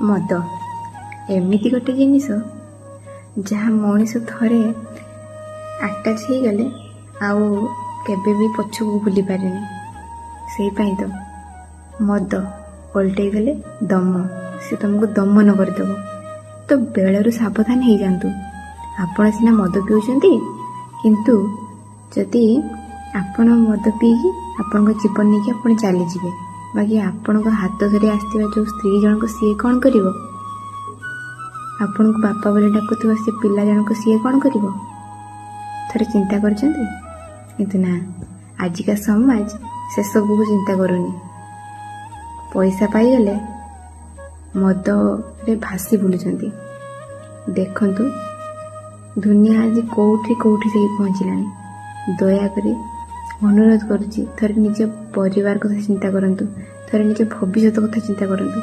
ମଦ ଏମିତି ଗୋଟେ ଜିନିଷ ଯାହା ମଣିଷ ଥରେ ଆଟାଚ୍ ହେଇଗଲେ ଆଉ କେବେ ବି ପଛକୁ ଭୁଲି ପାରେନି। ସେଇପାଇଁ ତ ମଦ ଓଲଟେଇ ଗଲେ ଦମ, ସେ ତୁମକୁ ଦମନ କରିଦେବ। ତ ବେଳରୁ ସାବଧାନ ହେଇଯାଆନ୍ତୁ। ଆପଣ ସିନା ମଦ ପିଉଛନ୍ତି, କିନ୍ତୁ ଯଦି ଆପଣ ମଦ ପିଇକି ଆପଣଙ୍କ ଜୀବନ ନେଇକି ଆପଣ ଚାଲିଯିବେ, ବାକି ଆପଣଙ୍କ ହାତ ଧରି ଆସିଥିବା ଯେଉଁ ସ୍ତ୍ରୀ ଜଣକ ସିଏ କ'ଣ କରିବ? ଆପଣଙ୍କୁ ବାପା ବୋଲି ଡାକୁଥିବା ସେ ପିଲା ଜଣକ ସିଏ କ'ଣ କରିବ? ଥରେ ଚିନ୍ତା କରିଛନ୍ତି? କିନ୍ତୁ ନା, ଆଜିକା ସମାଜ ସେସବୁକୁ ଚିନ୍ତା କରୁନି। ପଇସା ପାଇଗଲେ ମଦରେ ଭାସି ବୁଲୁଛନ୍ତି। ଦେଖନ୍ତୁ ଦୁନିଆ ଆଜି କେଉଁଠି ଯାଇ ପହଞ୍ଚିଲାଣି। ଦୟାକରି ଅନୁରୋଧ କରୁଛି, ଥରେ ନିଜ ପରିବାର କଥା ଚିନ୍ତା କରନ୍ତୁ, ଥରେ ନିଜ ଭବିଷ୍ୟତ କଥା ଚିନ୍ତା କରନ୍ତୁ।